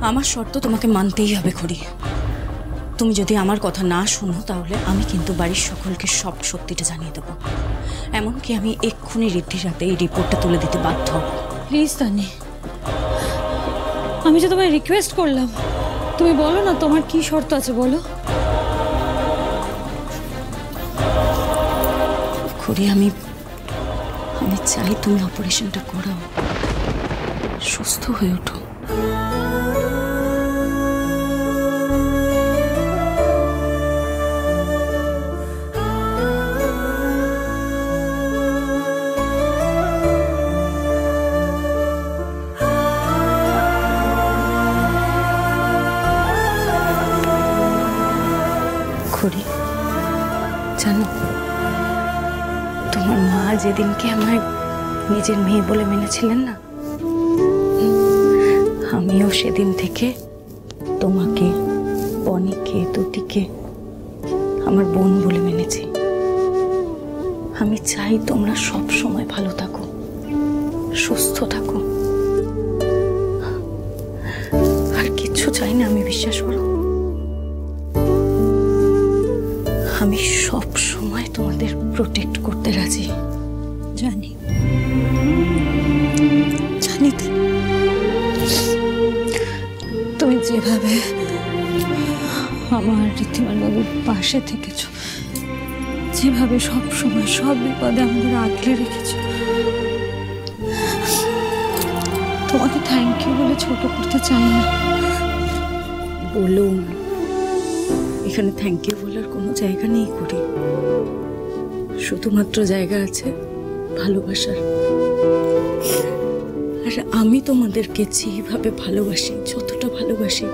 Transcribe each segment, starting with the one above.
আমার শর্ত তোমাকে মানতেই হবে খড়ি। তুমি যদি আমার কথা না শোনো তাহলে আমি কিন্তু বাড়ির সকলকে সব সত্যিটা জানিয়ে দেবো। এমনকি আমি এক্ষুনি ঋদ্ধির হাতে এই রিপোর্টটা তুলে দিতে বাধ্য হব। প্লিজ তানি, আমি যে তোমায় রিকোয়েস্ট করলাম, তুমি বলো না তোমার কি শর্ত আছে বলো। খড়ি, আমি চাই তুমি অপারেশনটা করাও, সুস্থ হয়ে ওঠো। খড়ি, জানো তোমার মা যেদিনকে আমায় নিজের মেয়ে বলে মেনেছিলেন না, আমিও সেদিন থেকে তোমাকে, বনিকে, তুতিকে আমার বোন বলে মেনেছি। আমি চাই তোমরা সব সময় ভালো থাকো, সুস্থ থাকো, আর কিচ্ছু চাই না। আমি বিশ্বাস করো, আমি সব সময় তোমাদের প্রোটেক্ট করতে রাজি। জানি জানি তুমি যেভাবে আমার ঋদ্ধিমান বাবুর পাশে থেকেছ, যেভাবে সব সময় সব বিপদে আমাদের আগলে রেখেছ, তোমাকে থ্যাংক ইউ বলে ছোট করতে চাই না। বলুন, এখানে থ্যাংক ইউ বলার কোনো জায়গা নেই করি, শুধুমাত্র জায়গা আছে ভালোবাসার। আর আমি তোমাদেরকে যেভাবে ভালোবাসি, যতটা ভালোবাসি,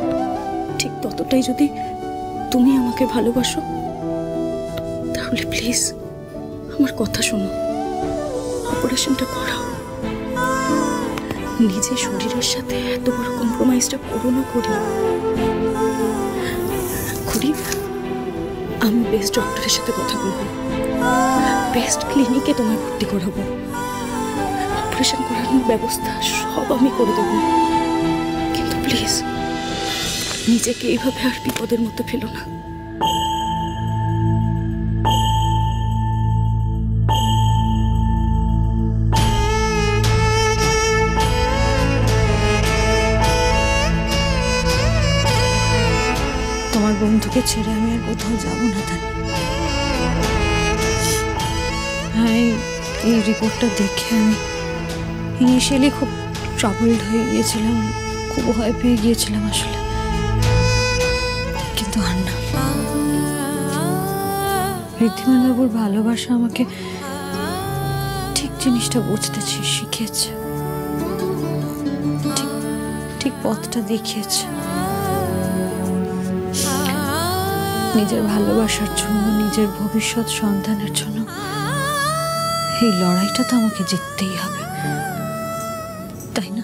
ঠিক ততটাই যদি তুমি আমাকে ভালোবাসো তাহলে প্লিজ আমার কথা শোনো, অপারেশনটা করাও। নিজের শরীরের সাথে এত বড় কম্প্রোমাইজটা করো না করি। আমি বেস্ট ডক্টরের সাথে কথা বলবো, বেস্ট ক্লিনিকে তোমায় ভর্তি করাবো, অপারেশন করানোর ব্যবস্থা সব আমি করে দেবো। কিন্তু প্লিজ নিজেকে এইভাবে আর বিপদের মধ্যে ফেলো না। তোমার বন্ধুকে ছেড়ে আমি আর কোথাও যাবো না তাই। হ্যাঁ, এই রিপোর্টটা দেখে আমি ইনিশিয়ালি খুব ট্রাবলড হয়ে গিয়েছিলাম, খুব ভয় পেয়ে গিয়েছিলাম আসলে, কিন্তু আর না। ঋদ্ধিমান বাবুর ভালোবাসা আমাকে ঠিক জিনিসটা বুঝতে শিখিয়েছে, ঠিক পথটা দেখিয়েছে। নিজের ভালোবাসার জন্য, নিজের ভবিষ্যৎ সন্তানের জন্য এই লড়াইটা তো আমাকে জিততেই হবে, তাই না?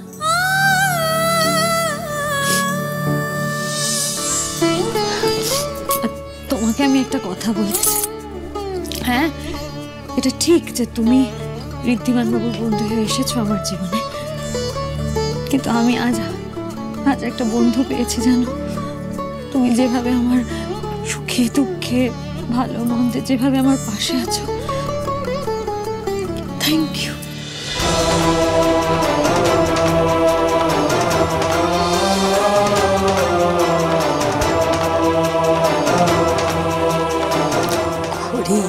তোমাকে আমি একটা কথা বলছি। হ্যাঁ, এটা ঠিক যে তুমি ঋদ্ধিমান বাবুর বন্ধু হয়ে এসেছো আমার জীবনে, কিন্তু আমি আজ একটা বন্ধু পেয়েছি জানো। তুমি যেভাবে আমার সুখে দুঃখে ভালো মন্দে যেভাবে আমার পাশে আছো, থ্যাংক ইউ। খড়ি,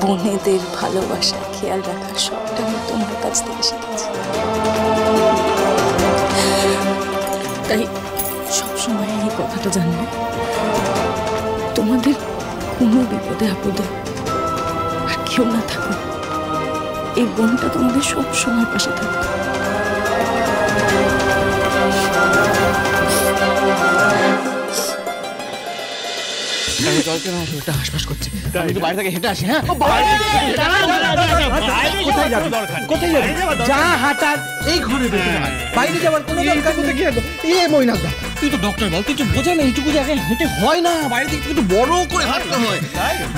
বোনেদের ভালোবাসা খেয়াল রাখার সবটা আমি তোমার কাছ থেকে শিখেছি, তাই সবসময় এই কথাটা জানবে, তোমাদের কোনো বিপদে আপদে আর কেউ না থাকো, এই বোনটা তোমাদের সব সময় পাশে থাকবে। আমি কালকে আমার শরীরটা হাসপাস করছে, আমি তো বাইরে থেকে হেঁটে আসি। হ্যাঁ কোথায় যাবে? কোথায় যাবে? যা হাঁটার এই ঘরে বাইরে যাওয়ার কোনো দরকার নেই। মইনাক দা, তুই তো ডক্টর বল, তুই তো বোঝা না এইটুকু জায়গায় হেঁটে হয় না, বাইরে থেকে একটু বড় করে হাঁটতে হয়।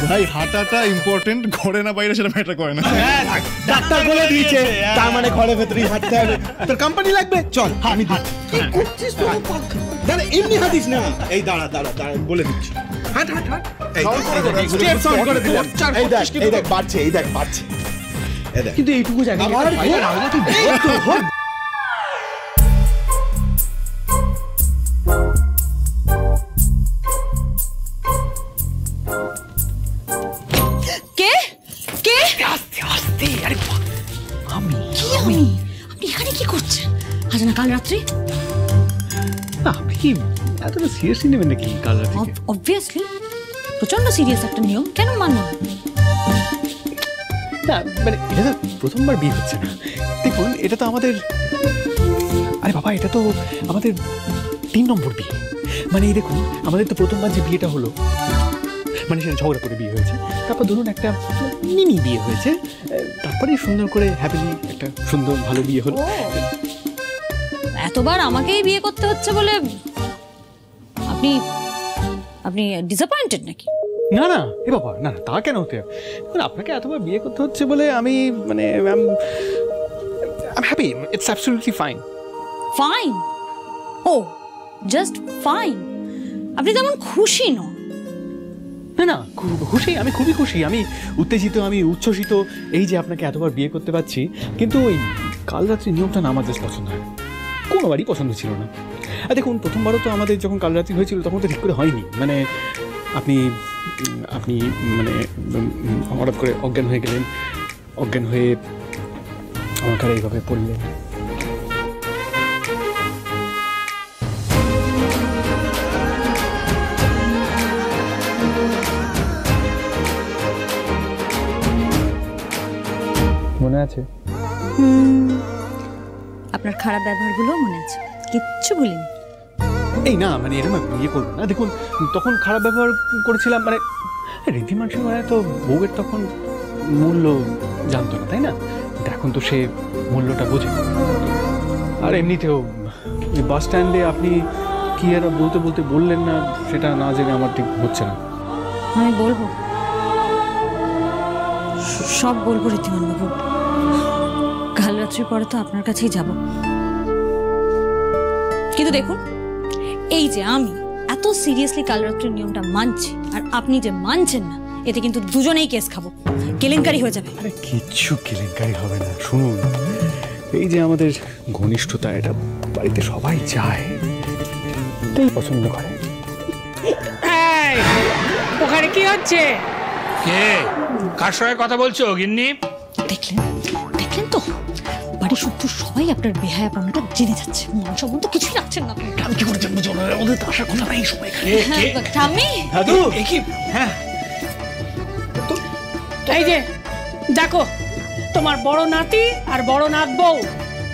ভাই হাঁটাটা ইম্পর্টেন্ট, ঘরে না বাইরে সেটা ম্যাটার করে না। ডাক্তার বলে দিয়েছে তার মানে ঘরে ভেতরেই হাঁটতে হবে। তোর কোম্পানি লাগবে, চল আমি হাঁট। কি করছিস তুই? দাঁড়া, এমনি হাঁটিস না। এই দাঁড়া দাঁড়া দাঁড়া, বলে দিচ্ছি। হাঁট হাঁট হাঁট। স্টেপ সাউন্ড করে দিলাম। এই দেখ বাড়ছে, এই দেখ বাড়ছে। কিন্তু এইটুকু জায়গা আবার কে কে আস্তে আস্তে। আরে আমি আপনি এখানে কি করছেন? আজ না কাল রাত্রি? আপনি কি এতটা সিরিয়াসলি নেবেন নাকি কাল রাতে? অবভিয়াসলি প্রচন্ড সিরিয়াস একটা নিয়ম, কেন মানব না, মানে এটা তো প্রথমবার বিয়ে হচ্ছে না। দেখুন এটা তো আমাদের, আরে বাবা এটা তো আমাদের 3 নম্বর বিয়ে। মানে এই দেখুন আমাদের তো প্রথমবার যে বিয়েটা হলো, মানে সেটা ঝগড়া করে বিয়ে হয়েছে, তারপর ধরুন একটা মিনি বিয়ে হয়েছে, তারপরে সুন্দর করে হ্যাপিলি একটা সুন্দর ভালো বিয়ে হলো। এতবার আমাকেই বিয়ে করতে হচ্ছে বলে আপনি আপনি ডিসঅ্যাপয়েন্টেড নাকি? না না এ বাবা, না না তা কেন হতে হবে? আপনাকে এতবার বিয়ে করতে হচ্ছে বলে আমি মানে happy, it's absolutely fine. Fine? Or just fine? আপনি তেমন খুশি নন? না না খুশি, আমি খুবই খুশি, আমি উত্তেজিত, আমি উচ্ছ্বসিত এই যে আপনাকে এতবার বিয়ে করতে পারছি। কিন্তু ওই কাল রাত্রি নিয়মটা না আমার জাস্ট পছন্দ হয়, কোনোবারই পছন্দ ছিল না। আর দেখুন প্রথমবারও তো আমাদের যখন কাল রাত্রি হয়েছিল তখন তো ঠিক করে হয়নি, মানে আপনি আপনি মানে হঠাৎ করে অজ্ঞান হয়ে গেলেন, অজ্ঞান হয়ে আমার ঘরে এইভাবে পড়লেন। মনে আছে? আপনার খারাপ ব্যবহারগুলো মনে আছে, কিচ্ছু ভুলিনি। এই না মানে এরকম ইয়ে করবো না। দেখুন তখন খারাপ ব্যবহার করেছিলাম, মানে রীতিমান সিংহ তো বউয়ের তখন মূল্য জানতো না, তাই না? এখন তো সে মূল্যটা বোঝে। আর এমনিতেও ওই বাস স্ট্যান্ডে আপনি কি আর বলতে বলতে বললেন না, সেটা না জেনে আমার ঠিক হচ্ছে না। আমি বলবো, সব বলবো রীতিমান বাবু। কাল রাত্রির পরে তো আপনার কাছেই যাব। কিন্তু দেখুন এই যে আমি এত সিরিয়াসলি কাল রাত্রির নিয়মটা মানছি আর আপনি যে মানছেন না, এতে কিন্তু দুজনেই কেস খাবো, কেলেঙ্কারি হয়ে যাবে। আরে কিচ্ছু কেলেঙ্কারি হবে না। শুনুন এই যে আমাদের ঘনিষ্ঠতা, এটা বাড়িতে সবাই চায়, এটাই পছন্দ করে। ওখানে কি হচ্ছে? কে কার সঙ্গে কথা বলছো গিন্নি? দেখলেন দেখলেন তো, বাড়ি শুদ্ধ সবাই আপনার বেহায়াপনাটা জেনে যাচ্ছে, মান সম্মান তো কিছুই রাখছেন না। আমি কি করে জানবো? ওদের তো আসার কথা নাই সবাই। ঠাম্মি দাদু, হ্যাঁ এই যে দেখো, তোমার বড় নাতি আর বড় নাত বউ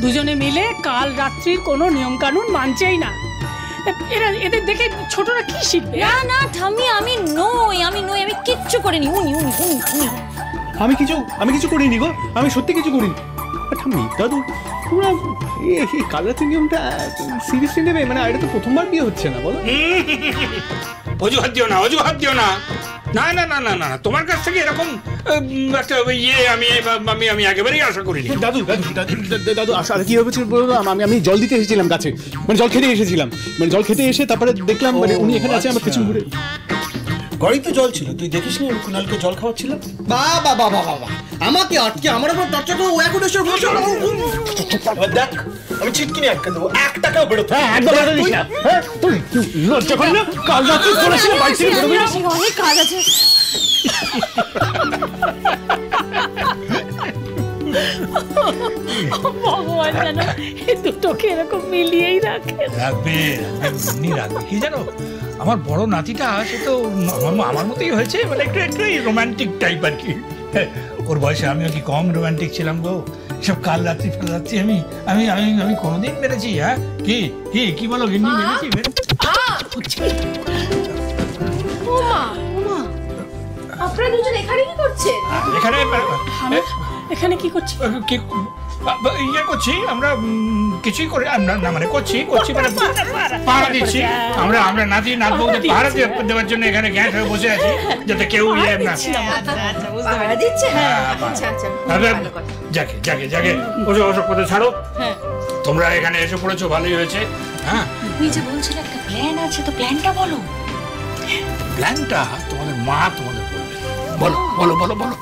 দুজনে মিলে কাল রাত্রির কোনো নিয়ম কানুন মানছেই না। এদের দেখে ছোটরা কি শিখবে? না না ঠাম্মি, আমি নই, আমি কিচ্ছু করিনি। উনি উনি উনি উনি আমি কিছু করিনি গো, আমি সত্যি কিছু করিনি। ঠাম্মি দাদু তোমরা এই কাল রাত্রি নিয়মটা সিরিয়াসলি নেবে? মানে এটা তো প্রথমবার বিয়ে হচ্ছে না, বলো? অজুহাত দিও না, অজুহাত দিও না। না না না না না, তোমার কাছ থেকে এরকম একটা ইয়ে আমি একেবারেই আশা করিনি। দাদু দাদু দাদু আসলে কি হয়েছিল বলো তো, আমি জল দিতে এসেছিলাম গাছে, মানে জল খেতে এসেছিলাম, মানে জল খেতে এসে তারপরে দেখলাম মানে উনি এখানে আছে, আমার পেছন ঘুরে। ঘরেই তো জল ছিল, তুই দেখিসনি আমি কুণালকে জল খাওয়াচ্ছিলাম। বাবা বাবা বাবা, আমাকে আটকে আমার উপর টর্চার করে ও এখন এসে বসে দেখ, আমি চিটকিনি আটকে দেবো, 1 টাকাও বেরোতে। হ্যাঁ একদম বেরো দিস না। হ্যাঁ তুই লজ্জা করি না? কাল রাত্রি করেছিলাম বাড়ি থেকে বেরোবি না? অনেক কাজ আছে। ভগবান যেন এই দুটোকে এরকম মিলিয়েই রাখে। রাখবে রাখবে কি জানো, আমার বড় নাতিটা সে তো আমার মতোই হয়েছে, মানে একটু রোমান্টিক টাইপ আর কি। ওর বয়সে আমিও কি কম রোমান্টিক ছিলাম গো? সব কাল রাত্রি ফাল রাত্রি আমি আমি আমি আমি কোনোদিন মেরেছি? হ্যাঁ কি কি কি বলো গিন্নি, মেরেছি? আপনারা দুজন এখানে কি করছেন? এখানে আমি এখানে কি করছি? কি ইয়ে করছি আমরা, কিছুই করে না, মানে করছি মানে পাহারা দিচ্ছি আমরা। আমরা নাতি নাতবউদের পাহারা দেওয়ার জন্য এখানে গ্যাস হয়ে বসে আছি, যাতে কেউ ইয়ে না। পাহারা দিচ্ছে? হ্যাঁ, আচ্ছা আচ্ছা, যাকে যাকে যাকে ওসব কথা ছাড়ো। তোমরা এখানে এসে পড়েছো, ভালোই হয়েছে। হ্যাঁ, তুমি যে বলছিলে একটা প্ল্যান আছে, তো প্ল্যানটা বলো। প্ল্যানটা তোমাদের মা তোমাদের বলবে। বলো বলো বলো বলো।